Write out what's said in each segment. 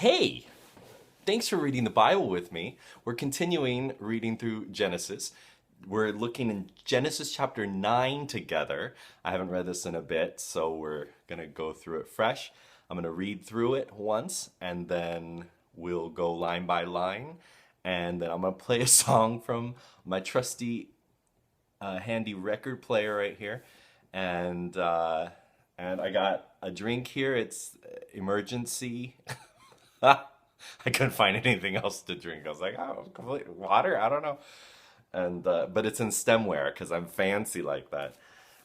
Hey, thanks for reading the Bible with me. We're continuing reading through Genesis. We're looking in Genesis chapter 9 together. I haven't read this in a bit, so we're going to go through it fresh. I'm going to read through it once, and then we'll go line by line. And then I'm going to play a song from my trusty, handy record player right here. And, uh, and I got a drink here. It's emergency. I couldn't find anything else to drink. I was like, oh, complete water? I don't know. And but it's in stemware because I'm fancy like that.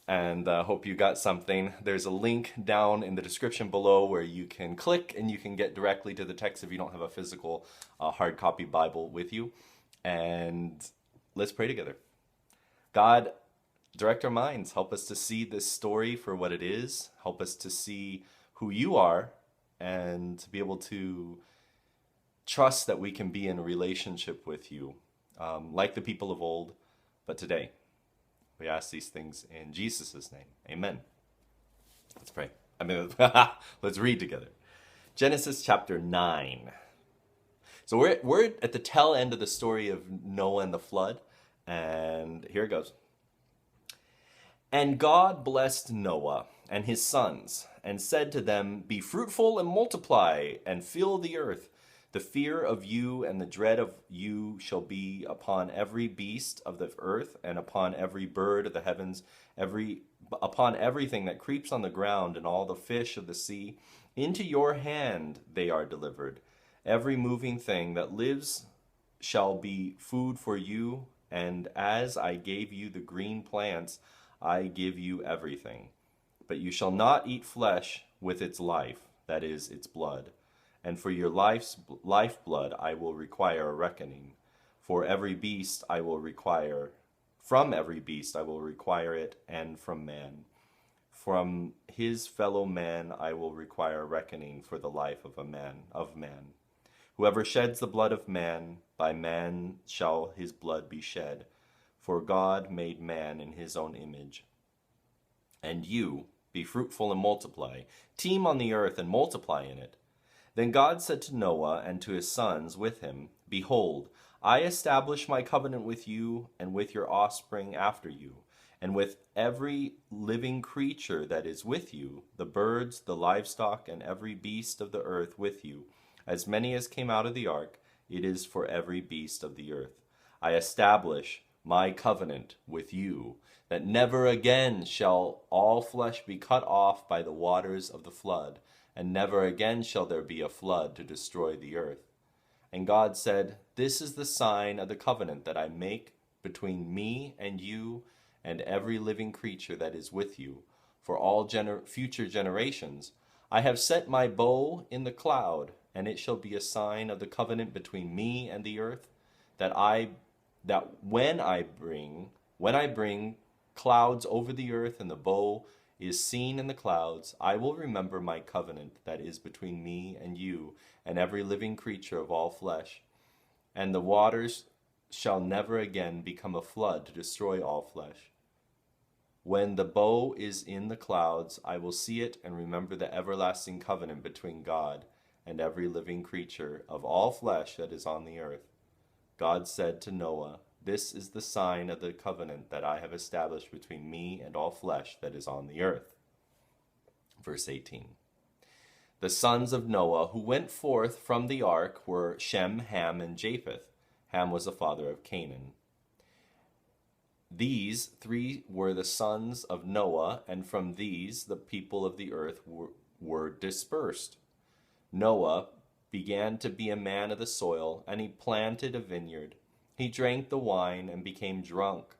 And hope you got something. There's a link down in the description below where you can click and you can get directly to the text if you don't have a physical hard copy Bible with you. And let's pray together. God, direct our minds. Help us to see this story for what it is. Help us to see who you are and to be able to trust that we can be in a relationship with you, like the people of old, but today. We ask these things in Jesus' name. Amen. Let's pray. Let's read together. Genesis chapter 9. So we're at the tail end of the story of Noah and the flood, and here it goes. And God blessed Noah and his sons, and said to them, Be fruitful and multiply, and fill the earth. The fear of you and the dread of you shall be upon every beast of the earth, and upon every bird of the heavens, upon everything that creeps on the ground, and all the fish of the sea. Into your hand they are delivered. Every moving thing that lives shall be food for you, and as I gave you the green plants, I give you everything. But you shall not eat flesh with its life, that is, its blood. And for your lifeblood I will require a reckoning. For every beast I will require, from every beast I will require it, and from man. From his fellow man I will require a reckoning for the life of man. Whoever sheds the blood of man, by man shall his blood be shed. For God made man in his own image. And you, be fruitful and multiply, teem on the earth and multiply in it. Then God said to Noah and to his sons with him, Behold, I establish my covenant with you and with your offspring after you, and with every living creature that is with you, the birds, the livestock, and every beast of the earth with you. As many as came out of the ark, it is for every beast of the earth. I establish my covenant with you, that never again shall all flesh be cut off by the waters of the flood, and never again shall there be a flood to destroy the earth. And God said, This is the sign of the covenant that I make between me and you and every living creature that is with you, for all future generations. I have set my bow in the cloud, and it shall be a sign of the covenant between me and the earth, that when I bring clouds over the earth, and the bow is seen in the clouds, I will remember my covenant that is between me and you and every living creature of all flesh. And the waters shall never again become a flood to destroy all flesh. When the bow is in the clouds, I will see it and remember the everlasting covenant between God and every living creature of all flesh that is on the earth. God said to Noah, This is the sign of the covenant that I have established between me and all flesh that is on the earth. Verse 18. The sons of Noah who went forth from the ark were Shem, Ham, and Japheth. Ham was the father of Canaan. These three were the sons of Noah, and from these the people of the earth were dispersed. Noah began to be a man of the soil, and he planted a vineyard. He drank the wine and became drunk,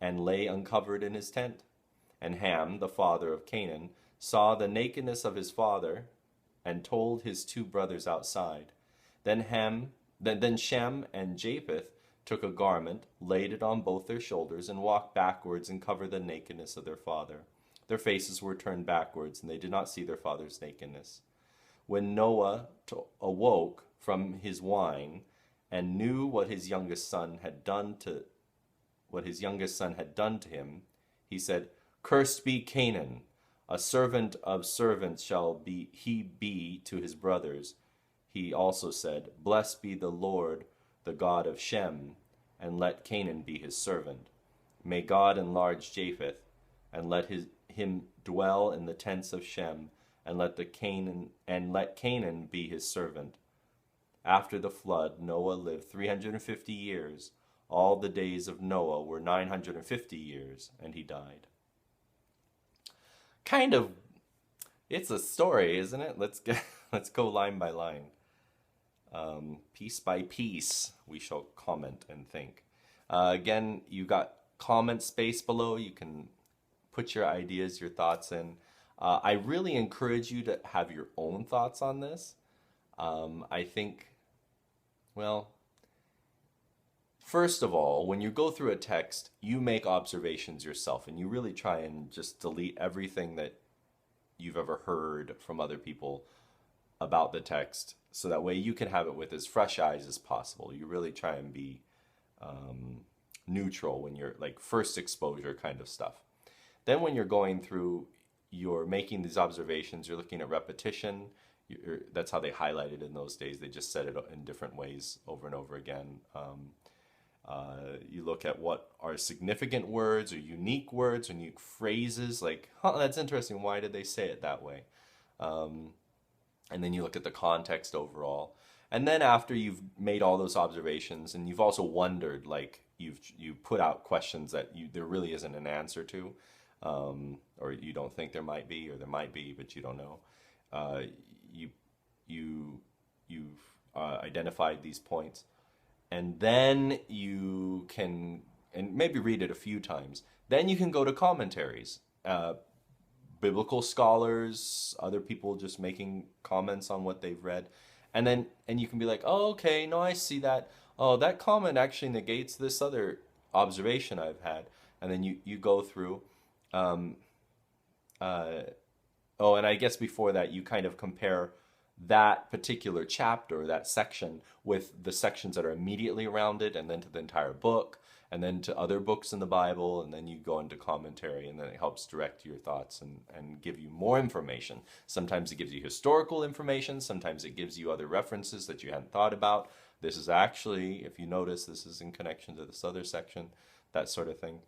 and lay uncovered in his tent. And Ham, the father of Canaan, saw the nakedness of his father, and told his two brothers outside. Then Shem and Japheth took a garment, laid it on both their shoulders, and walked backwards and covered the nakedness of their father. Their faces were turned backwards, and they did not see their father's nakedness. When Noah awoke from his wine and knew what his youngest son had done to him, he said, Cursed be Canaan, a servant of servants shall he be to his brothers. he also said, "Blessed be the Lord, the God of Shem, and let Canaan be his servant. May God enlarge Japheth, and let him dwell in the tents of Shem, and let Canaan be his servant." After the flood, Noah lived 350 years. All the days of Noah were 950 years, and he died. Kind of, it's a story, isn't it? Let's go line by line. Piece by piece, we shall comment and think. Again, you got comment space below. You can put your ideas, your thoughts in. I really encourage you to have your own thoughts on this. I think, well, first of all, when you go through a text, you make observations yourself and you really try and just delete everything that you've ever heard from other people about the text, so that way you can have it with as fresh eyes as possible. You really try and be neutral when you're like first exposure kind of stuff. Then when you're going through, you're making these observations, you're looking at repetition. That's how they highlighted in those days. They just said it in different ways over and over again. You look at what are significant words or unique phrases, like, huh, that's interesting. Why did they say it that way? And then you look at the context overall. And then after you've made all those observations, and you've also wondered, like you put out questions that there really isn't an answer to, or you don't think there might be, or there might be, but you don't know. You've identified these points, and then you can, and maybe read it a few times. Then you can go to commentaries, biblical scholars, other people just making comments on what they've read, and you can be like, oh, okay, no, I see that. Oh, that comment actually negates this other observation I've had, and then you go through. Oh, and I guess before that, you kind of compare that particular chapter, that section, with the sections that are immediately around it, and then to the entire book, and then to other books in the Bible, and then you go into commentary, and then it helps direct your thoughts and give you more information. Sometimes it gives you historical information, sometimes it gives you other references that you hadn't thought about. This is actually, if you notice, this is in connection to this other section, that sort of thing.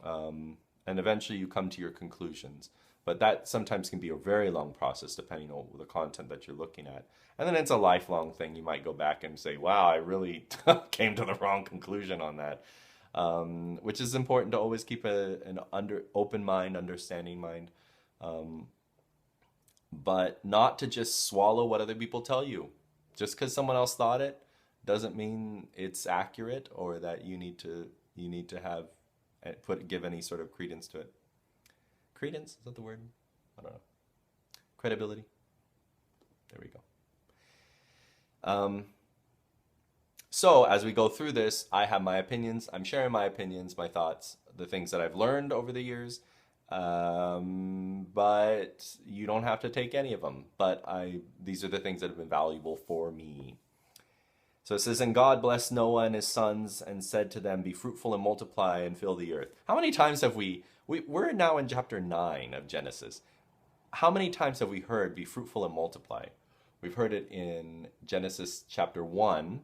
And eventually you come to your conclusions. But that sometimes can be a very long process depending on the content that you're looking at. And then it's a lifelong thing. You might go back and say, wow, I really came to the wrong conclusion on that. Which is important to always keep an open mind, understanding mind. But not to just swallow what other people tell you. Just because someone else thought it doesn't mean it's accurate, or that you need to have give any sort of credence to it. Credence, is that the word? I don't know. Credibility. There we go. So as we go through this, I have my opinions. I'm sharing my opinions, my thoughts, the things that I've learned over the years. But you don't have to take any of them. But these are the things that have been valuable for me. So it says, and God blessed Noah and his sons and said to them, be fruitful and multiply and fill the earth. How many times have we're now in chapter 9 of Genesis. How many times have we heard be fruitful and multiply? We've heard it in Genesis chapter 1,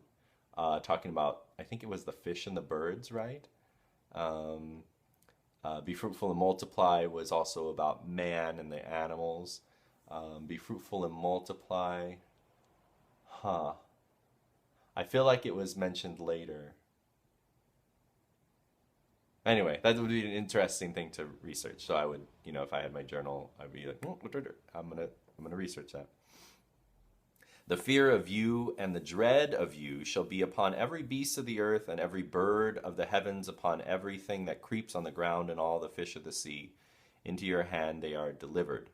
talking about, I think it was the fish and the birds, right? Be fruitful and multiply was also about man and the animals. Be fruitful and multiply. I feel like it was mentioned later. Anyway, that would be an interesting thing to research. So I would, if I had my journal, I'd be like, I'm gonna research that. The fear of you and the dread of you shall be upon every beast of the earth and every bird of the heavens, upon everything that creeps on the ground and all the fish of the sea. Into your hand they are delivered.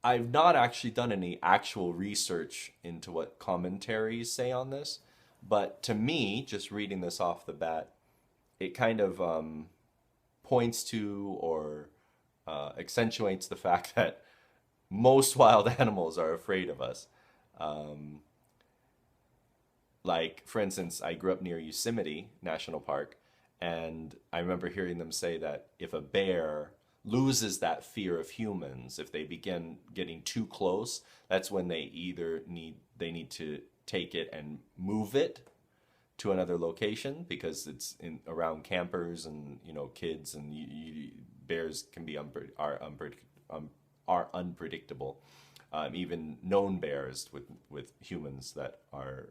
I've not actually done any actual research into what commentaries say on this, but to me, just reading this off the bat, it kind of points to or accentuates the fact that most wild animals are afraid of us. Like, for instance, I grew up near Yosemite National Park, and I remember hearing them say that if a bear loses that fear of humans, if they begin getting too close, that's when they either need to take it and move it to another location because it's in around campers and kids, and bears can be are unpredictable. Even known bears with humans that are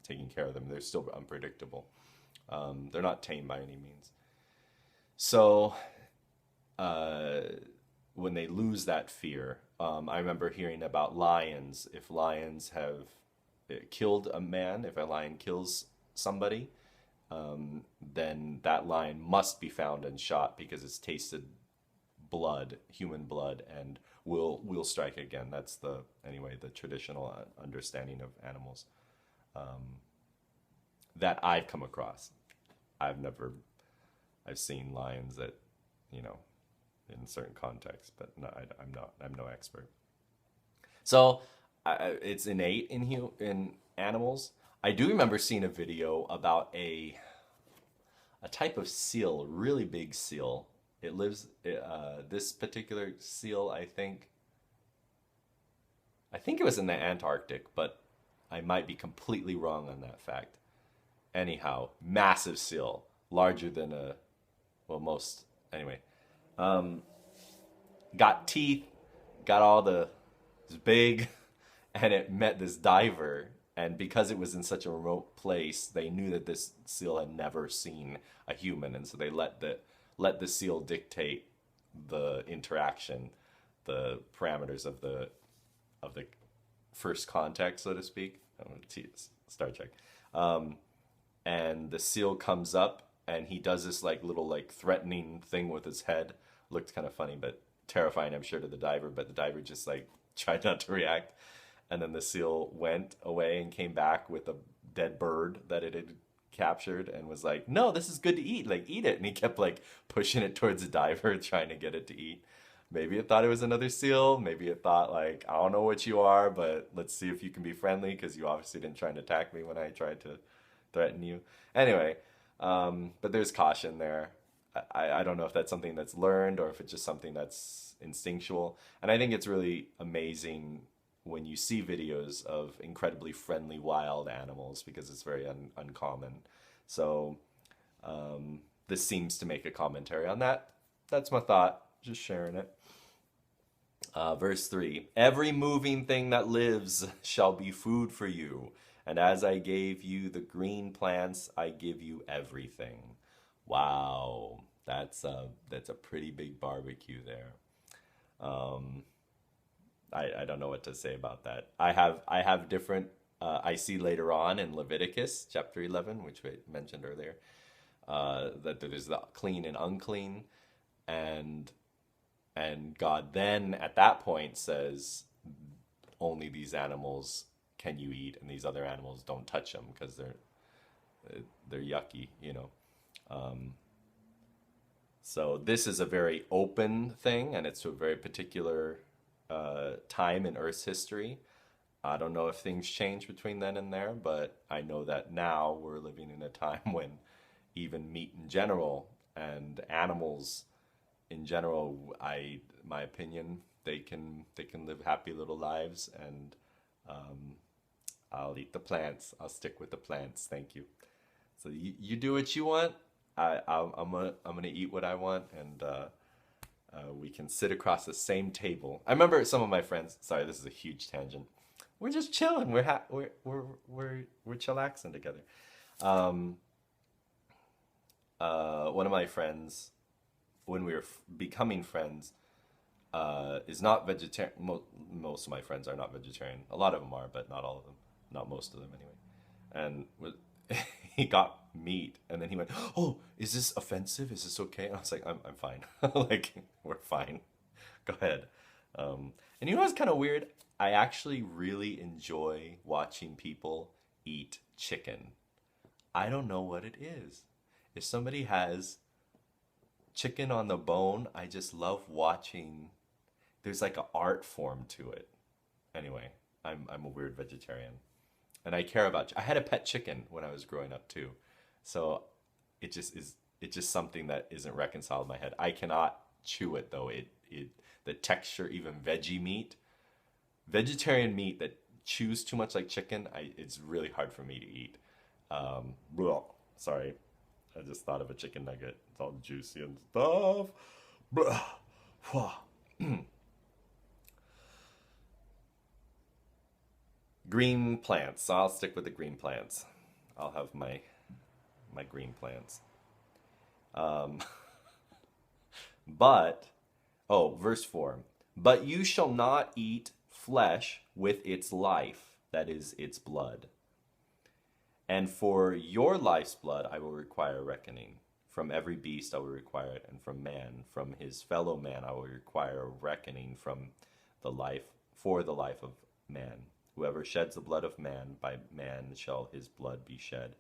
taking care of them, they're still unpredictable. They're not tame by any means. So when they lose that fear, I remember hearing about lions. If lions have killed a man, if a lion kills somebody, then that lion must be found and shot because it's tasted blood, human blood, and will strike again. That's the traditional understanding of animals that I've come across. I've seen lions that, in certain contexts, but no, I'm no expert. So it's innate in animals. I do remember seeing a video about a type of seal, a really big seal. It lives, this particular seal, I think it was in the Antarctic, but I might be completely wrong on that fact. Anyhow, massive seal, larger than most, anyway. Got teeth, got it's big, and it met this diver, and because it was in such a remote place, they knew that this seal had never seen a human, and so they let the seal dictate the interaction, the parameters of the first contact, so to speak. Star Trek. And the seal comes up, and he does this little threatening thing with his head. Looked kind of funny, but terrifying, I'm sure, to the diver. But the diver just tried not to react, and then the seal went away and came back with a dead bird that it had captured and was like, "No, this is good to eat. Eat it." And he kept pushing it towards the diver, trying to get it to eat. Maybe it thought it was another seal. Maybe it thought I don't know what you are, but let's see if you can be friendly because you obviously didn't try to attack me when I tried to threaten you. Anyway, but there's caution there. I don't know if that's something that's learned or if it's just something that's instinctual. And I think it's really amazing when you see videos of incredibly friendly wild animals because it's very uncommon. So this seems to make a commentary on that. That's my thought, just sharing it. Verse 3, every moving thing that lives shall be food for you. And as I gave you the green plants, I give you everything. Wow, that's a pretty big barbecue there. I don't know what to say about that. I have different. I see later on in Leviticus chapter 11, which we mentioned earlier, that there's the clean and unclean, and God then at that point says only these animals can you eat, and these other animals don't touch them because they're yucky, So this is a very open thing, and it's a very particular time in Earth's history. I don't know if things change between then and there, but I know that now we're living in a time when even meat in general and animals in general, my opinion, they can live happy little lives, and I'll eat the plants. I'll stick with the plants. Thank you. So you do what you want. I'm gonna eat what I want, and we can sit across the same table. I remember some of my friends. Sorry, this is a huge tangent. We're just chilling. We're chillaxing together. One of my friends, when we were becoming friends, is not vegetarian. Most of my friends are not vegetarian. A lot of them are, but not all of them. Not most of them, anyway. And he got meat, and then he went, "Oh, is this offensive? Is this okay?" And I was like, "I'm fine. We're fine. Go ahead." And you know what's kind of weird? I actually really enjoy watching people eat chicken. I don't know what it is. If somebody has chicken on the bone, I just love watching. There's an art form to it. Anyway, I'm a weird vegetarian. And I care about. I had a pet chicken when I was growing up too, so it's just something that isn't reconciled in my head. I cannot chew it though. The texture, even veggie meat, vegetarian meat that chews too much like chicken, it's really hard for me to eat. Blah, sorry, I just thought of a chicken nugget. It's all juicy and stuff. Blah, wah. Green plants. I'll stick with the green plants. I'll have my green plants. Um, but verse 4. But you shall not eat flesh with its life, that is its blood. And for your life's blood I will require a reckoning. From every beast I will require it, and from man, from his fellow man I will require a reckoning for the life of man. Whoever sheds the blood of man, by man shall his blood be shed,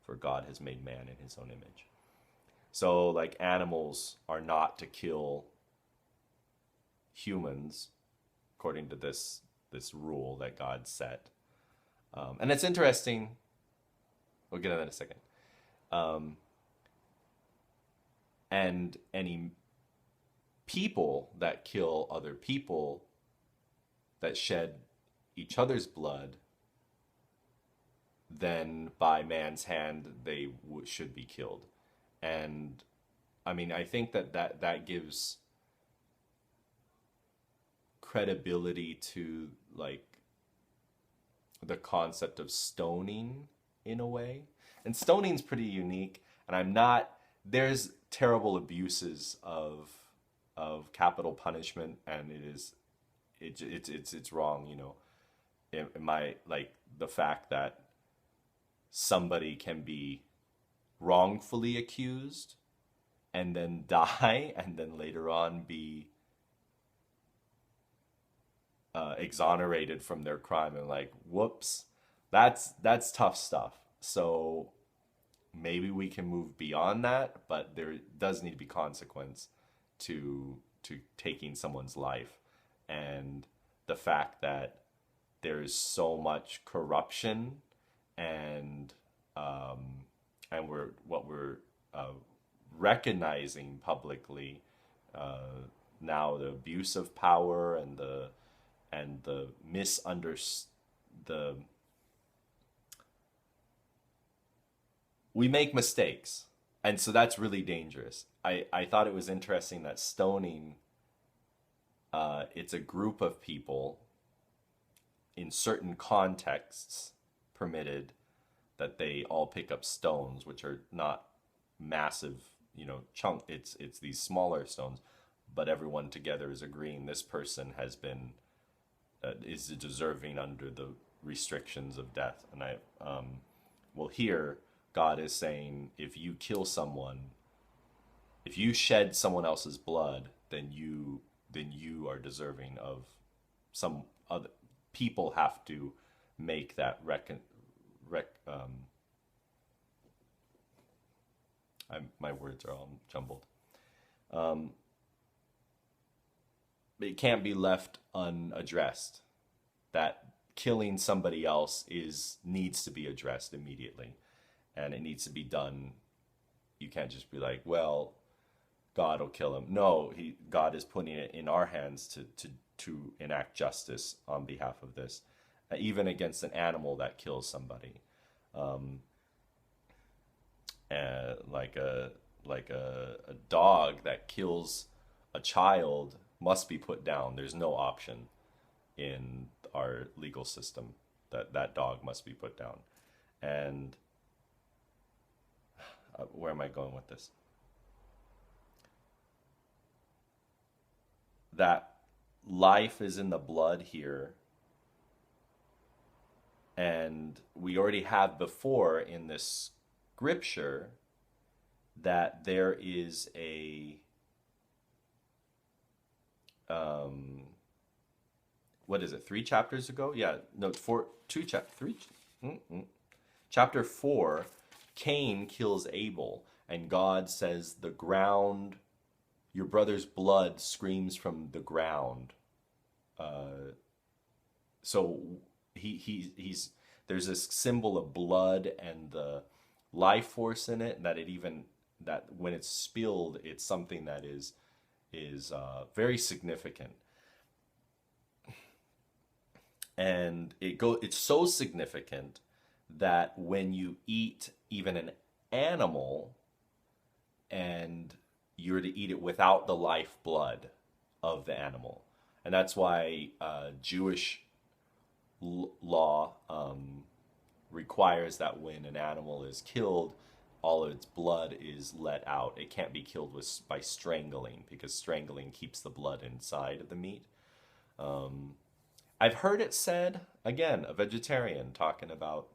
for God has made man in his own image. So, like, animals are not to kill humans, according to this rule that God set. And it's interesting. We'll get into that in a second. And any people that kill other people, that shed each other's blood, then by man's hand they should be killed. And I mean, I think that gives credibility to, like, the concept of stoning in a way. And stoning's pretty unique, and there's terrible abuses of capital punishment, and it's wrong, you know. Like, the fact that somebody can be wrongfully accused and then die and then later on be exonerated from their crime, and like, whoops, that's tough stuff. So maybe we can move beyond that, but there does need to be consequence to taking someone's life. And the fact that there's so much corruption, and we're recognizing publicly now, the abuse of power and the we make mistakes, and so that's really dangerous. I thought it was interesting that stoning, it's a group of people in certain contexts permitted, that they all pick up stones, which are not massive, you know, chunk. It's these smaller stones, but everyone together is agreeing this person has been is deserving under the restrictions of death. And here God is saying, if you kill someone, if you shed someone else's blood, then you are deserving of some other. People have to make that my words are all jumbled. It can't be left unaddressed. That killing somebody else needs to be addressed immediately, and it needs to be done. You can't just be like, well, God will kill him. No, God is putting it in our hands to enact justice on behalf of this, even against an animal that kills somebody. Like a dog that kills a child must be put down. There's no option in our legal system that dog must be put down. And where am I going with this? That life is in the blood here. And we already have before in this scripture that there is what is it, 3 chapters ago? Yeah, no, 3. Chapter 4, Cain kills Abel, and God says, the ground, your brother's blood screams from the ground. So he's there's this symbol of blood and the life force in it, that when it's spilled, it's something that is is very significant. And it's so significant that when you eat even an animal, and you're to eat it without the lifeblood of the animal. And that's why Jewish law requires that when an animal is killed, all of its blood is let out. It can't be killed by strangling, because strangling keeps the blood inside of the meat. I've heard it said, again, a vegetarian talking about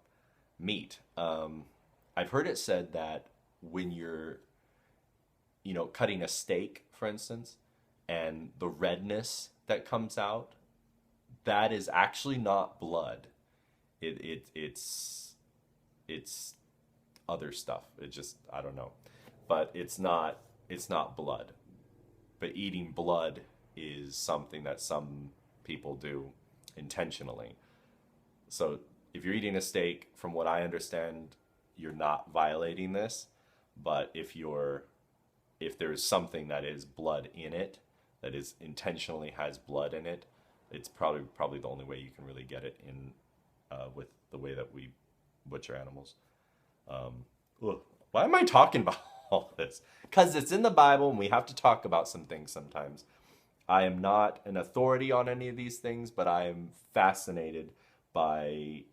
meat. I've heard it said that when you're, cutting a steak, for instance, and the redness that comes out, that is actually not blood. It's other stuff. It just, I don't know, but it's not blood. But eating blood is something that some people do intentionally. So if you're eating a steak, from what I understand, you're not violating this. But if there's something that is blood in it, that is intentionally has blood in it, it's probably the only way you can really get it in with the way that we butcher animals. Why am I talking about all this? Because it's in the Bible and we have to talk about some things sometimes. I am not an authority on any of these things, but I am fascinated by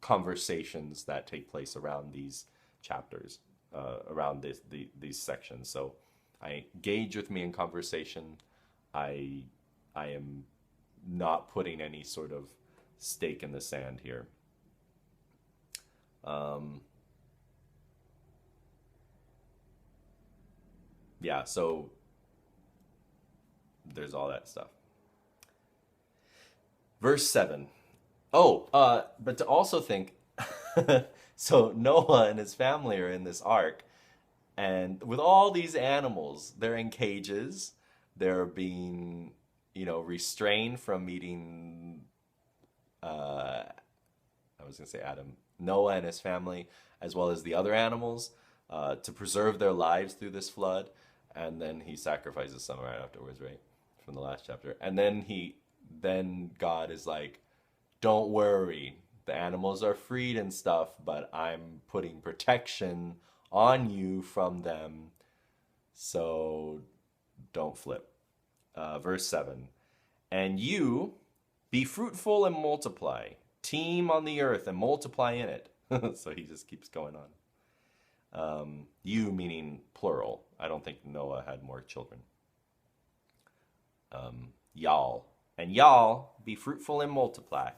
conversations that take place around these chapters, around these sections. So I engage with me in conversation. I am not putting any sort of stake in the sand here. Yeah, so there's all that stuff. Verse 7. But to also think, so Noah and his family are in this ark, and with all these animals, they're in cages. They're being, restrained from eating, I was going to say Adam, Noah and his family, as well as the other animals, to preserve their lives through this flood. And then he sacrifices some right afterwards, right? From the last chapter. And then God is like, don't worry, the animals are freed and stuff, but I'm putting protection on you from them, so don't flip. Verse 7. And you, be fruitful and multiply. Teem on the earth and multiply in it. So he just keeps going on. You meaning plural. I don't think Noah had more children. Y'all. And y'all, be fruitful and multiply.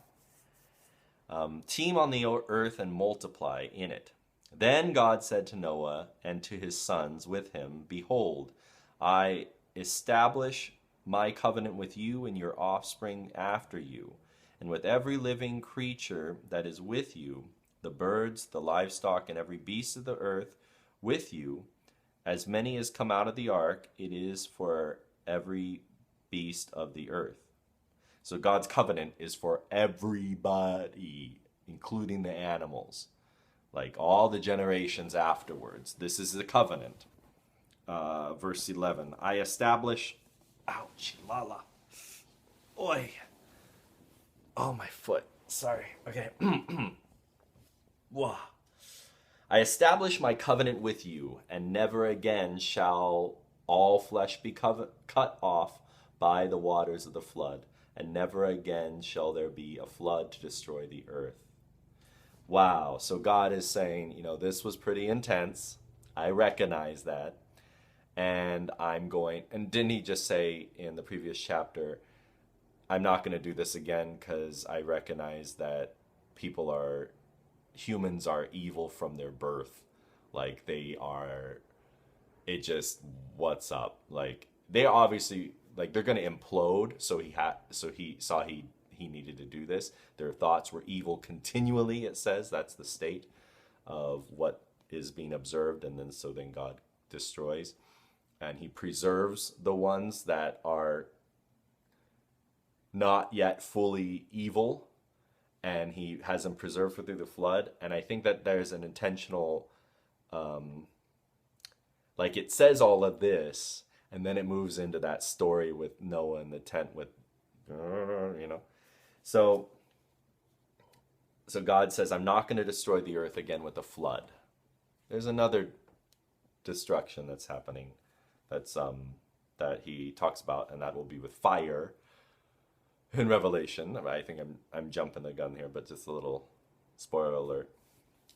Teem on the earth and multiply in it. Then God said to Noah and to his sons with him, behold, I establish my covenant with you and your offspring after you, and with every living creature that is with you, the birds, the livestock, and every beast of the earth with you, as many as come out of the ark, it is for every beast of the earth. So God's covenant is for everybody, including the animals, like all the generations afterwards. This is the covenant. Verse 11, I establish, ouch, lala, oi, oh my foot, sorry, okay. Whoa. I establish my covenant with you, and never again shall all flesh be cut off by the waters of the flood, and never again shall there be a flood to destroy the earth. Wow, so God is saying, this was pretty intense. I recognize that. And and didn't he just say in the previous chapter, I'm not going to do this again because I recognize that humans are evil from their birth. Like what's up? Like they obviously, like they're going to implode. So he saw he needed to do this. Their thoughts were evil continually, it says. That's the state of what is being observed. And then God destroys. And he preserves the ones that are not yet fully evil. And he has them preserved through the flood. And I think that there's an intentional, like it says all of this. And then it moves into that story with Noah and the tent with, you know. So, so God says, I'm not going to destroy the earth again with a flood. There's another destruction that's happening that's that he talks about, and that will be with fire in Revelation. I think I'm jumping the gun here, but just a little spoiler alert.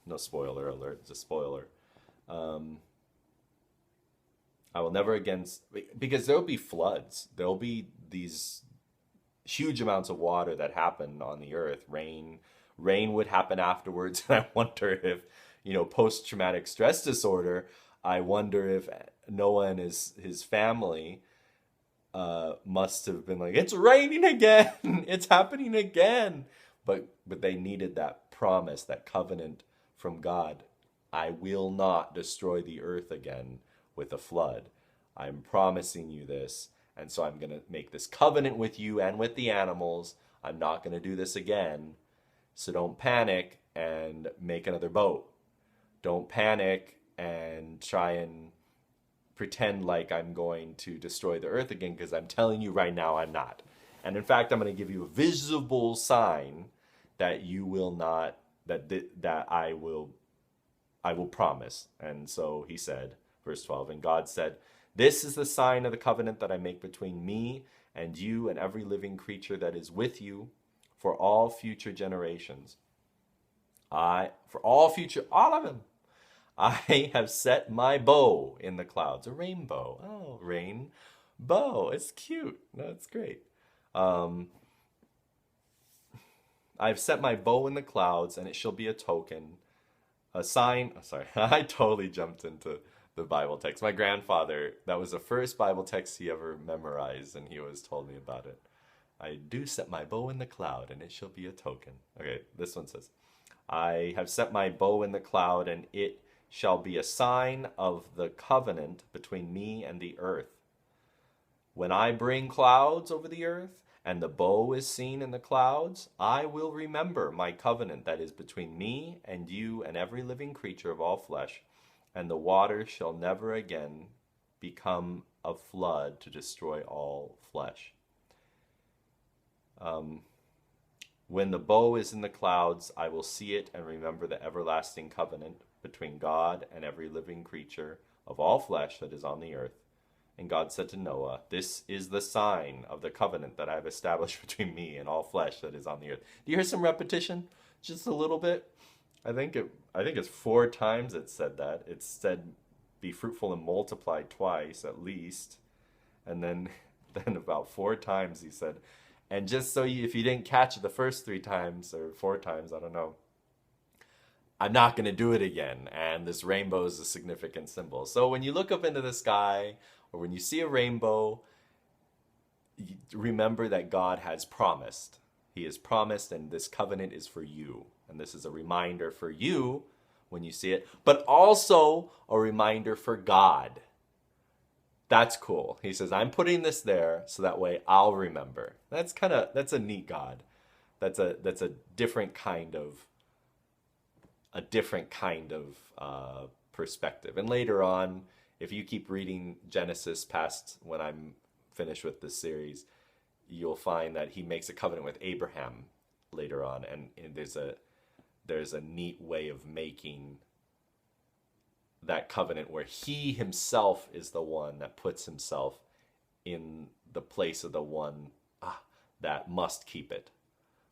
No spoiler alert, just spoiler. I will never again, because there'll be floods. There'll be these huge amounts of water that happen on the earth. Rain would happen afterwards. And I wonder if, post-traumatic stress disorder, I wonder if Noah and his family must have been like, it's raining again. It's happening again. But they needed that promise, that covenant from God. I will not destroy the earth again with a flood. I'm promising you this. And so I'm going to make this covenant with you and with the animals. I'm not going to do this again. So don't panic and make another boat. Don't panic and try and pretend like I'm going to destroy the earth again, because I'm telling you right now I'm not. And in fact, I'm going to give you a visible sign that you will not, that I will promise. And so he said, verse 12, and God said, this is the sign of the covenant that I make between me and you and every living creature that is with you for all future generations. All of them, I have set my bow in the clouds. A rainbow. Oh, rainbow. It's cute. No, it's great. I've set my bow in the clouds, and it shall be a token, a sign. Oh, sorry, I totally jumped into the Bible text. My grandfather, that was the first Bible text he ever memorized, and he always told me about it. I do set my bow in the cloud, and it shall be a token. Okay, this one says, I have set my bow in the cloud, and it shall be a sign of the covenant between me and the earth. When I bring clouds over the earth, and the bow is seen in the clouds, I will remember my covenant that is between me and you and every living creature of all flesh, and the water shall never again become a flood to destroy all flesh. When the bow is in the clouds, I will see it and remember the everlasting covenant between God and every living creature of all flesh that is on the earth. And God said to Noah, this is the sign of the covenant that I have established between me and all flesh that is on the earth. Do you hear some repetition? Just a little bit? I think it's 4 times it said that. It said, be fruitful and multiply twice at least. And then about 4 times he said, and just so if you didn't catch it the first 3 times or 4 times, I don't know, I'm not going to do it again. And this rainbow is a significant symbol. So when you look up into the sky, or when you see a rainbow, remember that God has promised. He has promised, and this covenant is for you. And this is a reminder for you when you see it, but also a reminder for God. That's cool. He says, I'm putting this there so that way I'll remember. That's a neat God. That's a different kind of perspective. And later on, if you keep reading Genesis past when I'm finished with this series, you'll find that he makes a covenant with Abraham later on, and there's a neat way of making that covenant where he himself is the one that puts himself in the place of the one that must keep it.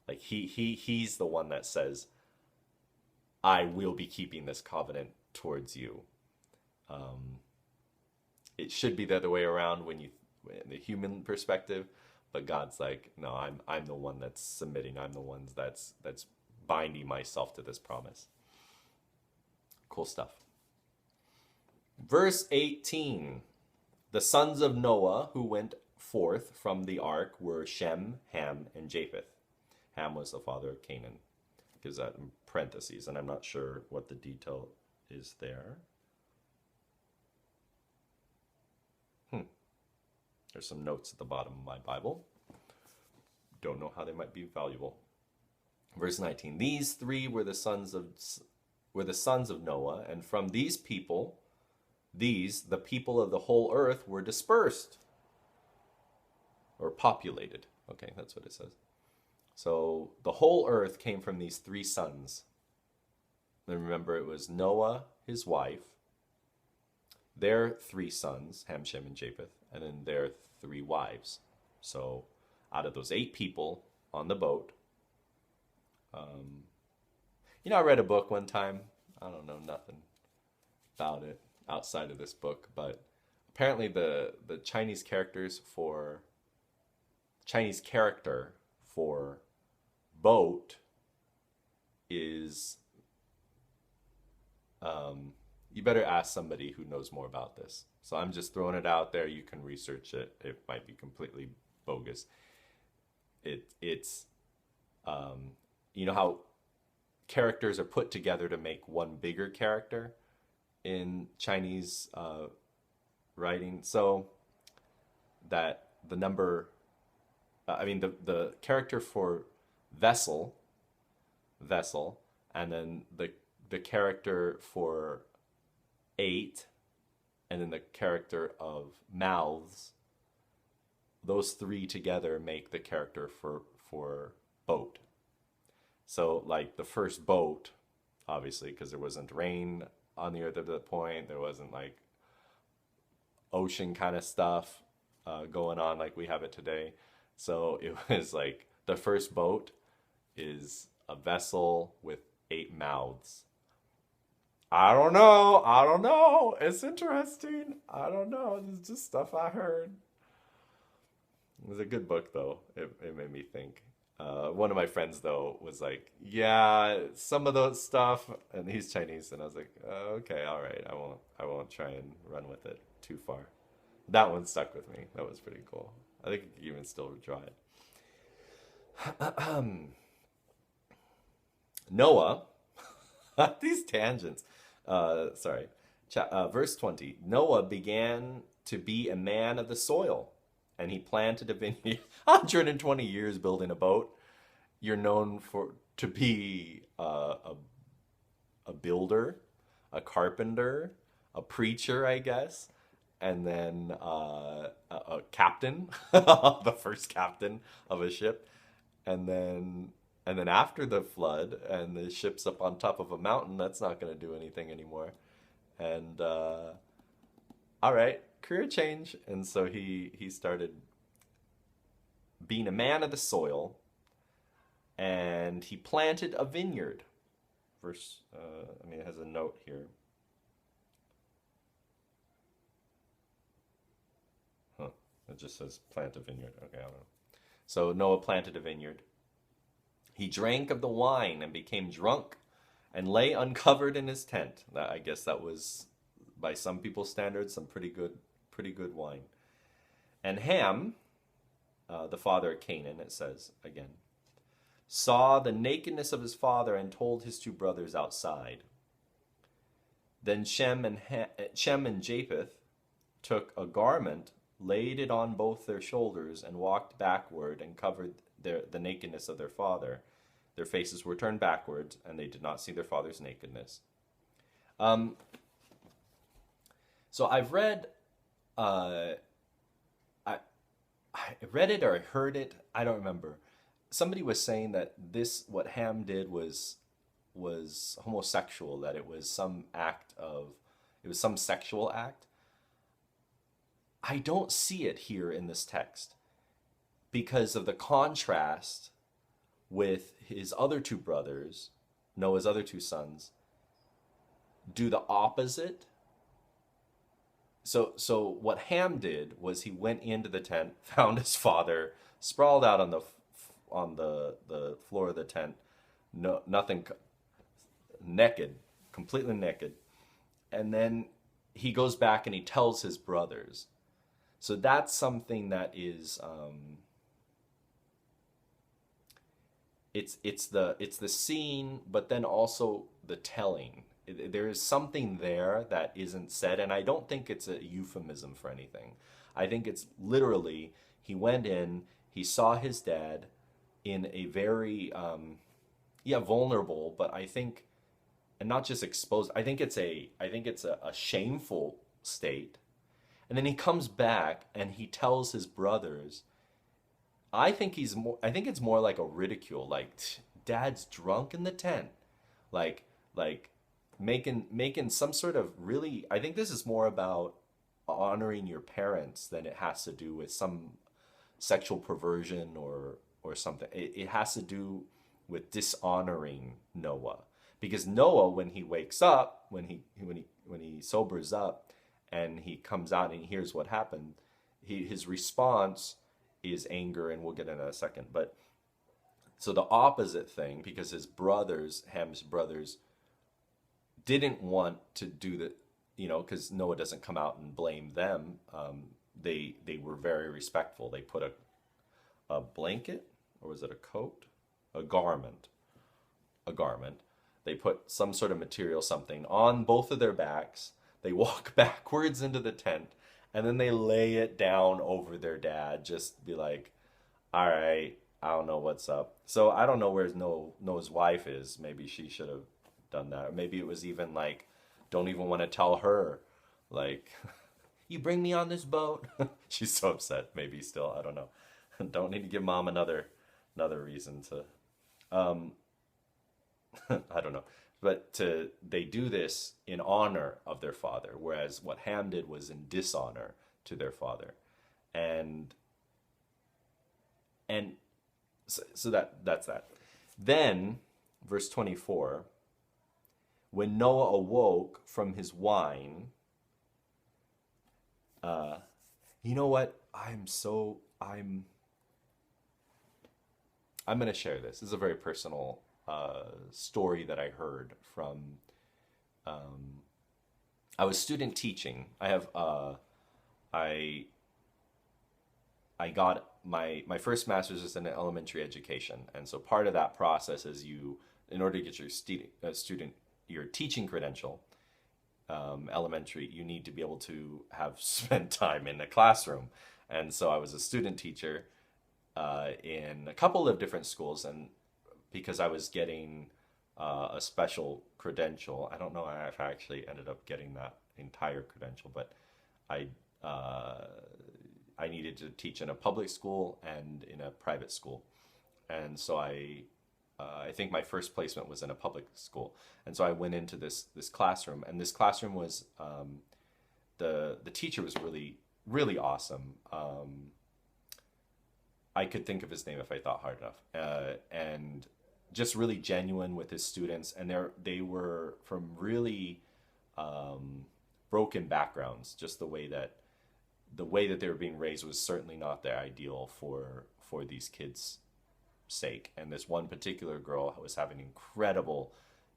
Like he's the one that says, I will be keeping this covenant towards you. It should be the other way around in the human perspective, but God's like, no, I'm the one that's submitting. I'm the one that's binding myself to this promise. Cool stuff. Verse 18, the sons of Noah who went forth from the ark were Shem, Ham, and Japheth. Ham was the father of Canaan. Gives that in parentheses, and I'm not sure what the detail is there. There's some notes at the bottom of my Bible. Don't know how they might be valuable. Verse 19, these 3 were the sons of Noah, and from these people these, the people of the whole earth, were dispersed or populated. Okay, that's what it says. So the whole earth came from these three sons. And remember, it was Noah, his wife, their three sons, Ham, Shem, and Japheth, and then their three wives. So out of those 8 people on the boat, I read a book one time. I don't know nothing about it outside of this book, but apparently the Chinese character for boat is you better ask somebody who knows more about this. So I'm just throwing it out there. You can research it. It might be completely bogus. It's you know how characters are put together to make one bigger character in Chinese writing. So that the number, the character for vessel, and then the character for 8, and then the character of mouths. Those 3 together make the character for boat. So like the first boat, obviously, because there wasn't rain on the earth at that point, there wasn't like ocean kind of stuff going on like we have it today. So it was like the first boat is a vessel with 8 mouths. I don't know. It's interesting. I don't know. It's just stuff I heard. It was a good book, though. It made me think. One of my friends, though, was like, "Yeah, some of those stuff," and he's Chinese, and I was like, "Okay, all right. I won't try and run with it too far." That one stuck with me. That was pretty cool. I think you can even still draw it. Noah, these tangents. Sorry. Verse 20. Noah began to be a man of the soil, and he planted a vineyard. 120 years building a boat. You're known to be a builder, a carpenter, a preacher, I guess, and then a captain, the first captain of a ship, and then after the flood and the ship's up on top of a mountain, that's not going to do anything anymore. And all right, career change, and so he started being a man of the soil, and he planted a vineyard. It has a note here. It just says plant a vineyard. Okay, I don't know. So Noah planted a vineyard. He drank of the wine and became drunk and lay uncovered in his tent. I guess that was, by some people's standards, some pretty good wine. And Ham, the father of Canaan, it says again, saw the nakedness of his father and told his 2 brothers outside. Then Shem and Japheth took a garment, laid it on both their shoulders, and walked backward and covered the nakedness of their father. Their faces were turned backwards, and they did not see their father's nakedness. So I've read, I read it or I heard it. I don't remember. Somebody was saying that what Ham did was homosexual. That it was some sexual act. I don't see it here in this text because of the contrast with his other 2 brothers, Noah's other 2 sons, do the opposite. So what Ham did was he went into the tent, found his father sprawled out on the floor of the tent, nothing, naked, completely naked, and then he goes back and he tells his brothers. So that's something that is it's the scene, but then also the telling. There is something there that isn't said, and I don't think it's a euphemism for anything. I think it's literally he went in, he saw his dad in a very vulnerable, but I think, and not just exposed. I think it's a shameful state. And then he comes back and he tells his brothers, I think it's more like a ridicule, like dad's drunk in the tent. Like making some sort of really, I think this is more about honoring your parents than it has to do with some sexual perversion or something. It has to do with dishonoring Noah, because Noah, when he wakes up, when he sobers up, and he comes out and he hears what happened, his response is anger, and we'll get into that in a second. But so the opposite thing, because his brothers, Ham's brothers, didn't want to do the, because Noah doesn't come out and blame them. They were very respectful. They put a blanket, or was it a coat, a garment, a garment. They put some sort of material, something on both of their backs. They walk backwards into the tent, and then they lay it down over their dad. Just be like, all right, I don't know what's up. So I don't know where Noah's wife is. Maybe she should have done that. Or maybe it was even like, don't even want to tell her. Like, you bring me on this boat. She's so upset. Maybe still, I don't know. Don't need to give mom another reason to, I don't know. But they do this in honor of their father, whereas what Ham did was in dishonor to their father. And so that's that. Then, verse 24, when Noah awoke from his wine, you know what? I'm going to share this. This is a very personal story that I heard from. I was student teaching. I got my first master's is in elementary education, and so part of that process is in order to get your your teaching credential, elementary, you need to be able to have spent time in a classroom. And so I was a student teacher in a couple of different schools, and because I was getting a special credential, I don't know if I actually ended up getting that entire credential, but I needed to teach in a public school and in a private school, and so I think my first placement was in a public school, and so I went into this classroom, and this classroom was the teacher was really awesome. I could think of his name if I thought hard enough, and just really genuine with his students, and they were from really broken backgrounds. Just the way that they were being raised was certainly not the ideal for these kids' sake. And this one particular girl was having incredible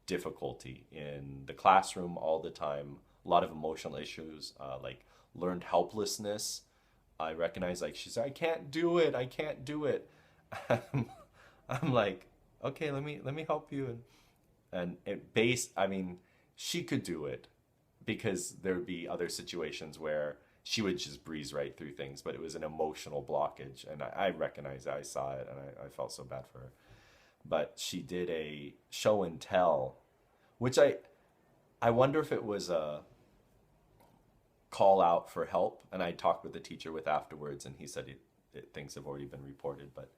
difficulty in the classroom all the time. A lot of emotional issues, like learned helplessness. I recognize, like, she said, I can't do it. I can't do it. I'm like, okay, let me help you. And I mean, she could do it because there would be other situations where she would just breeze right through things, but it was an emotional blockage. And I recognized it, I saw it, and I felt so bad for her. But she did a show and tell, which I wonder if it was a call out for help. And I talked with the teacher afterwards, and he said things have already been reported, but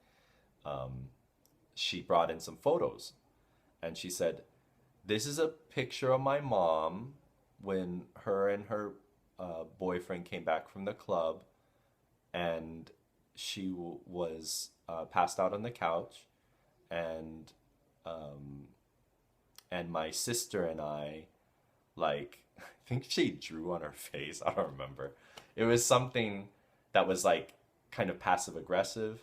she brought in some photos, and she said, this is a picture of my mom when her and her boyfriend came back from the club, and she was passed out on the couch, and my sister and I, like, I think she drew on her face. I don't remember. It was something that was like kind of passive aggressive,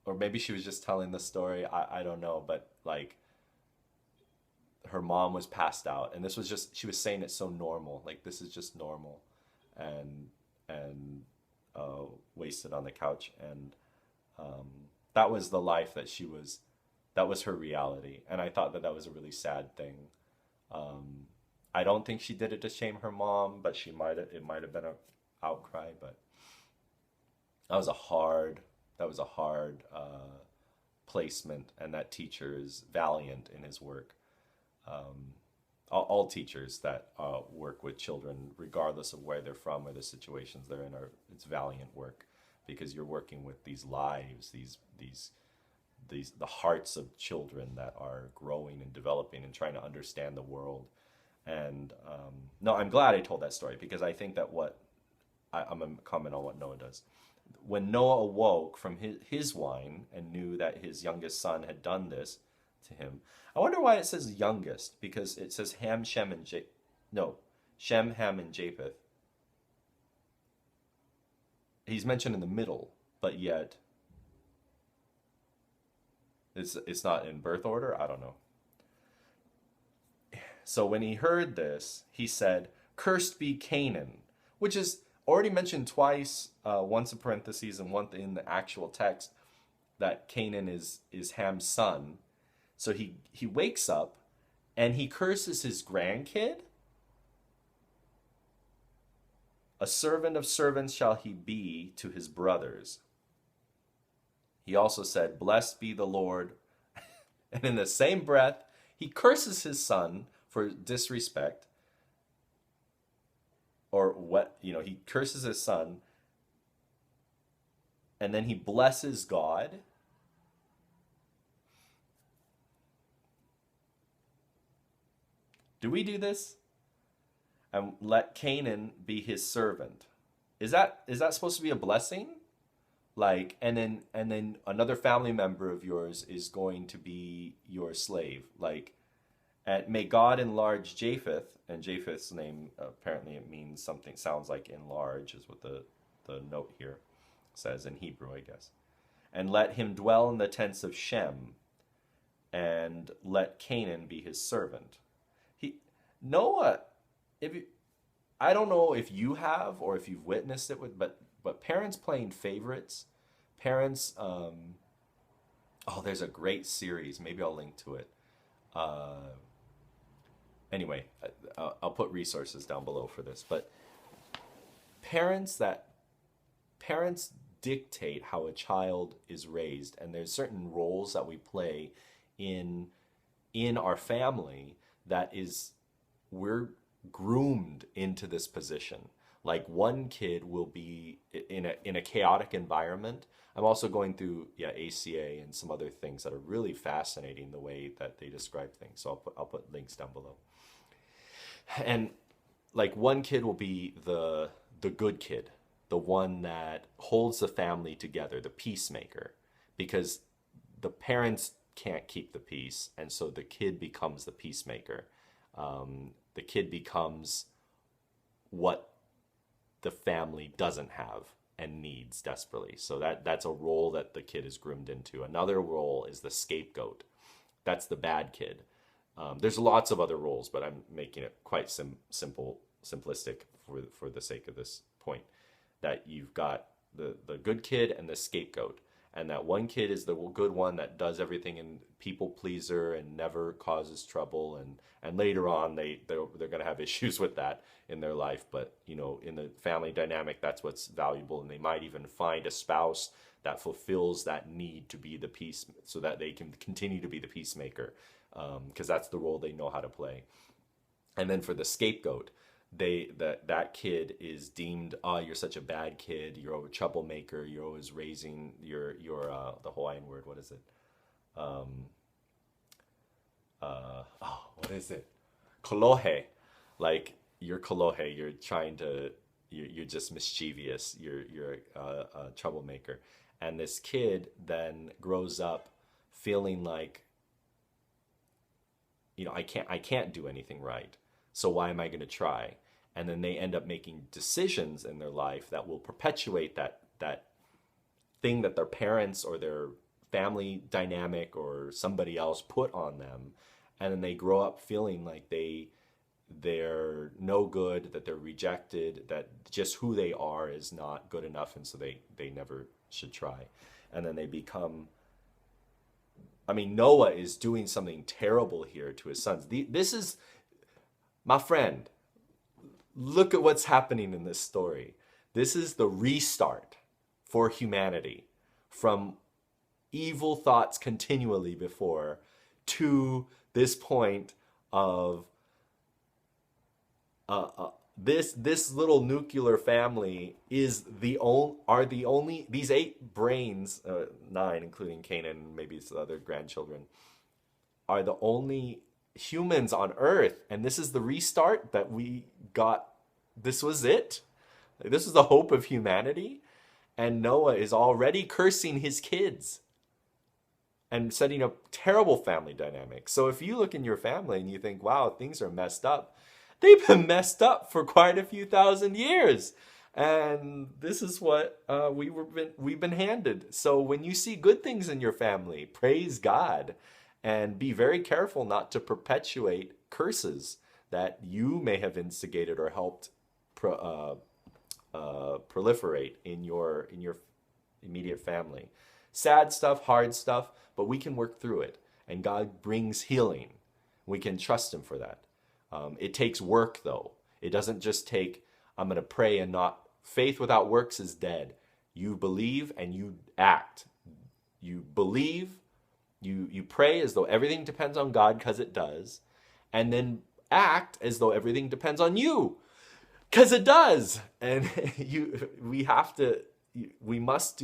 or maybe she was just telling the story. I don't know, but like her mom was passed out, and this was just, she was saying it so normal, like this is just normal, and wasted on the couch, and that was the life that was her reality, and I thought that was a really sad thing. I don't think she did it to shame her mom, but it might have been an outcry. But that was a hard placement, and that teacher is valiant in his work. all teachers that work with children, regardless of where they're from or the situations they're in, it's valiant work, because you're working with these lives, these the hearts of children that are growing and developing and trying to understand the world. And no, I'm glad I told that story, because I think that I'm gonna comment on what Noah does. When Noah awoke from his wine and knew that his youngest son had done this to him, I wonder why it says youngest, because it says Ham, Shem, and no, Shem, Ham, and Japheth. He's mentioned in the middle, but yet it's not in birth order. I don't know. So when he heard this, he said, "Cursed be Canaan," which is already mentioned twice, once in parentheses and one in the actual text, that Canaan is Ham's son. So he wakes up and he curses his grandkid. "A servant of servants shall he be to his brothers." He also said, "Blessed be the Lord." And in the same breath, he curses his son for disrespect. Or what, he curses his son. And then he blesses God. Do we do this? And let Canaan be his servant. Is that supposed to be a blessing? Like, and then another family member of yours is going to be your slave. Like, and may God enlarge Japheth, and Japheth's name, apparently it means something, sounds like enlarge, is what the note here says in Hebrew, I guess. "And let him dwell in the tents of Shem, and let Canaan be his servant." Noah, I don't know if you have or if you've witnessed it but parents playing favorites, parents, there's a great series, maybe I'll link to it. Anyway, I'll put resources down below for this, but parents dictate how a child is raised, and there's certain roles that we play in our family that is, we're groomed into this position. Like, one kid will be in a chaotic environment. I'm also going through ACA and some other things that are really fascinating, the way that they describe things. So I'll put links down below. And like, one kid will be the good kid, the one that holds the family together, the peacemaker, because the parents can't keep the peace, and so the kid becomes the peacemaker. The kid becomes what the family doesn't have and needs desperately. So that's a role that the kid is groomed into. Another role is the scapegoat. That's the bad kid. There's lots of other roles, but I'm making it quite simplistic for the sake of this point. That you've got the good kid and the scapegoat. And that one kid is the good one that does everything and people pleaser and never causes trouble. And later on, they're going to have issues with that in their life. But, in the family dynamic, that's what's valuable. And they might even find a spouse that fulfills that need to be the peace, so that they can continue to be the peacemaker, because that's the role they know how to play. And then for the scapegoat, that kid is deemed, you're such a bad kid, you're a troublemaker, you're always raising your the Hawaiian word, what is it? What is it? Kolohe. Like, you're kolohe, you're just mischievous, you're a troublemaker. And this kid then grows up feeling like, I can't do anything right. So why am I going to try? And then they end up making decisions in their life that will perpetuate that thing that their parents or their family dynamic or somebody else put on them. And then they grow up feeling like they're no good, that they're rejected, that just who they are is not good enough, and so they never should try. And then they become... Noah is doing something terrible here to his sons. This is... My friend, look at what's happening in this story. This is the restart for humanity, from evil thoughts continually before to this point of This little nuclear family is the only these eight brains, nine including Canaan, maybe some other grandchildren, are the only humans on Earth, and this is the restart that we got. This was it. This is the hope of humanity, and Noah is already cursing his kids and setting up terrible family dynamics. So if you look in your family and you think, wow, things are messed up, they've been messed up for quite a few thousand years. And this is what we've been handed. So when you see good things in your family, praise God and be very careful not to perpetuate curses that you may have instigated or helped proliferate in your immediate family. Sad stuff, hard stuff, but we can work through it, and God brings healing. We can trust Him for that. It takes work, though. It doesn't just take, I'm going to pray and not. Faith without works is dead. You believe and you act. You believe, you pray as though everything depends on God, because it does, and then act as though everything depends on you, because it does. And we must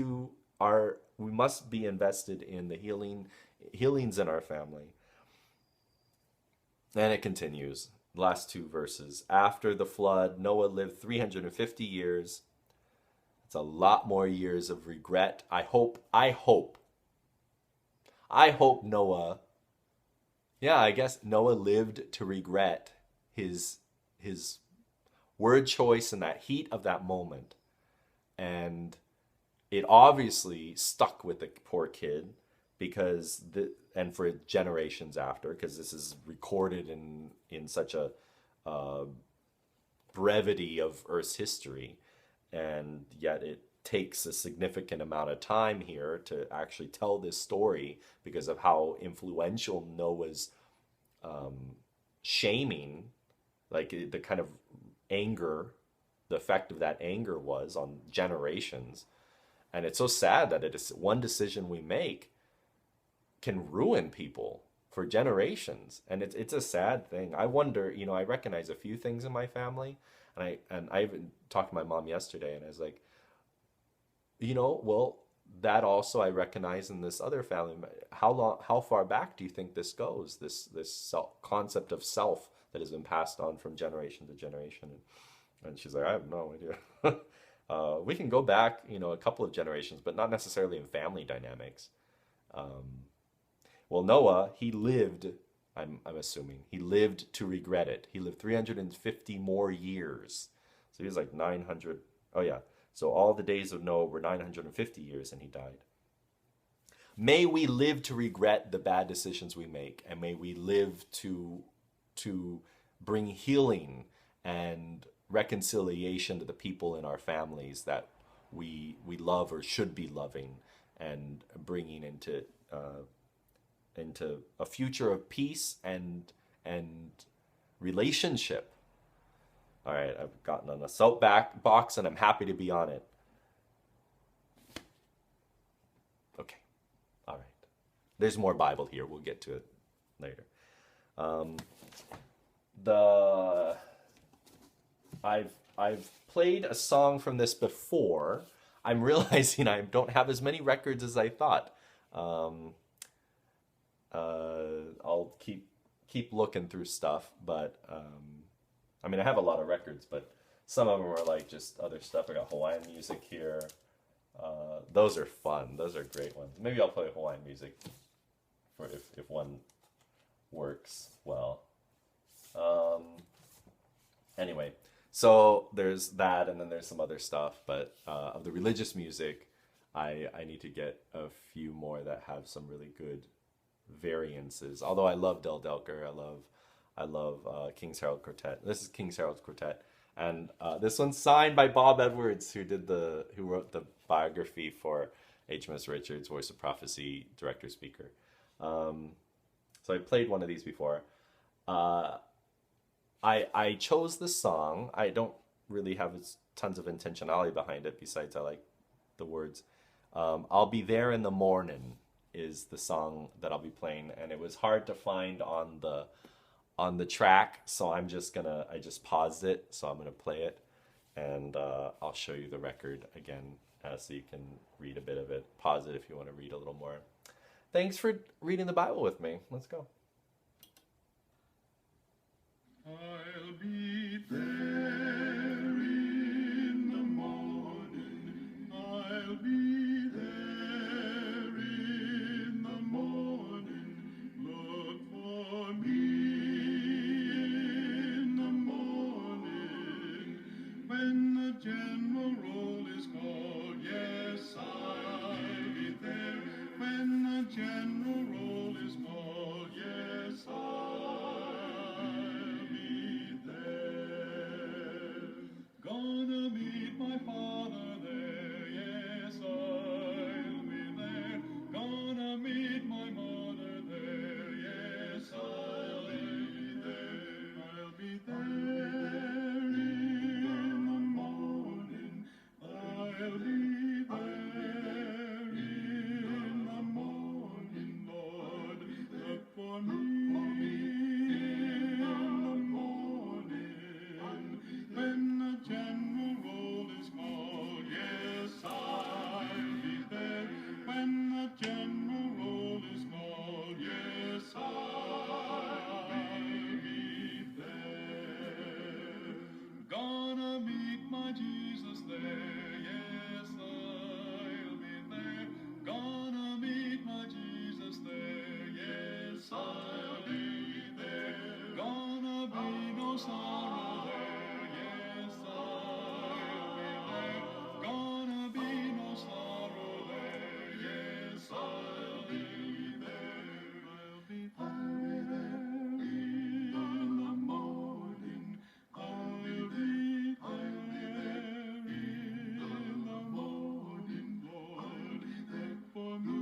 be invested in the healings in our family. And it continues. Last two verses. After the flood, Noah lived 350 years. It's a lot more years of regret. I hope Noah, yeah, I guess Noah lived to regret his word choice in that heat of that moment. And it obviously stuck with the poor kid, and for generations after, because this is recorded in such a brevity of Earth's history, and yet it takes a significant amount of time here to actually tell this story because of how influential Noah's shaming, like the kind of anger, the effect of that anger was on generations. And it's so sad that one decision we make can ruin people for generations, and it's a sad thing. I wonder, I recognize a few things in my family, and I even talked to my mom yesterday, and I was like, well, that also I recognize in this other family. How far back do you think this goes? This concept of self that has been passed on from generation to generation, and she's like, I have no idea. We can go back, a couple of generations, but not necessarily in family dynamics. Well, Noah, he lived, I'm assuming, he lived to regret it. He lived 350 more years. So he was like 900. Oh, yeah. So all the days of Noah were 950 years, and he died. May we live to regret the bad decisions we make, and may we live to bring healing and reconciliation to the people in our families that we love or should be loving, and bringing into a future of peace and relationship. All right, I've gotten on a soapbox and I'm happy to be on it. Okay, all right. There's more Bible here. We'll get to it later. I've played a song from this before. I'm realizing I don't have as many records as I thought. I'll keep looking through stuff, but I have a lot of records, but some of them are like just other stuff. I got Hawaiian music here. Those are fun. Those are great ones. Maybe I'll play Hawaiian music for if one works well. Anyway, so there's that, and then there's some other stuff. But of the religious music, I need to get a few more that have some really good variances. Although I love Del Delker, I love King's Herald Quartet. This is King's Herald Quartet, and this one's signed by Bob Edwards, who wrote the biography for HMS Richards, Voice of Prophecy, director speaker. So I played one of these before. I chose the song. I don't really have tons of intentionality behind it, besides I like the words. I'll Be There in the Morning is the song that I'll be playing, and it was hard to find on on the track, so I just paused it, so I'm gonna play it, and I'll show you the record again, so you can read a bit of it. Pause it if you want to read a little more. Thanks for reading the Bible with me. Let's go. I'll be there in the morning. I'll be there in the morning. Look for me in the morning. When the general roll is called, yes, I'll be there. When the general roll is called, yes, I'll be there. Gonna meet my father there, yes, I'll be there. Gonna meet my mother there, yes, I'll be there. I'll be there in the morning. I'll be there in the morning, Lord. Look for me in the morning. When the general roll is called, yes, I'll be there. When the general roll is called, yes, I'll be there. Gonna meet my Jesus there, yes, I'll be there. Gonna meet my Jesus there, yes, I'll be there. Gonna be no sorrow there, yes, I'll be there. Gonna be no sorrow there, yes, I'll be there. I'll be there in the morning. I'll be there in the morning, Lord. Look for me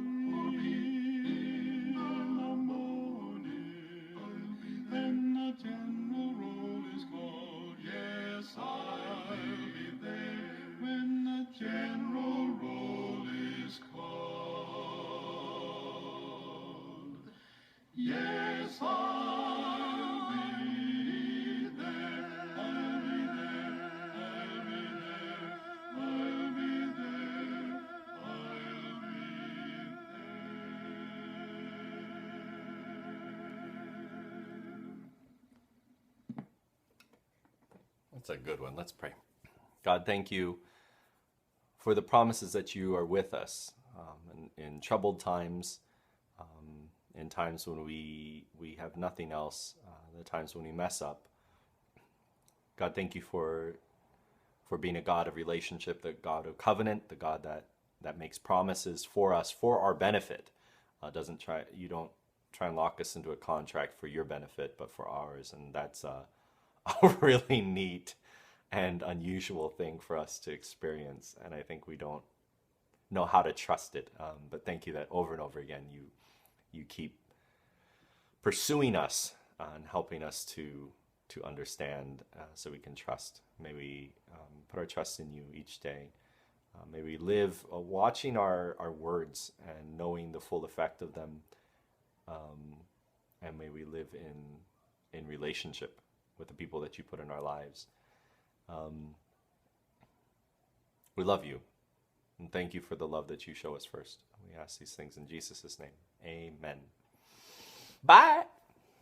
in the morning. When the general roll is called, yes, I'll be there. When the general roll is called, yes, I'll be there. I'll be there. I'll be there. I'll be there. I'll be That's a good one. Let's pray. God, thank you for the promises that you are with us in troubled times, in times when we have nothing else, the times when we mess up. God, thank you for being a God of relationship, the God of covenant, the God that makes promises for us for our benefit. You don't try and lock us into a contract for your benefit, but for ours, and that's a really neat and unusual thing for us to experience, and I think we don't know how to trust it. But thank you that over and over again you keep pursuing us and helping us to understand, so we can trust. May we put our trust in you each day. May we live watching our words and knowing the full effect of them, and may we live in relationship with the people that you put in our lives. We love you, and thank you for the love that you show us first. We ask these things in Jesus' name. Amen. Bye.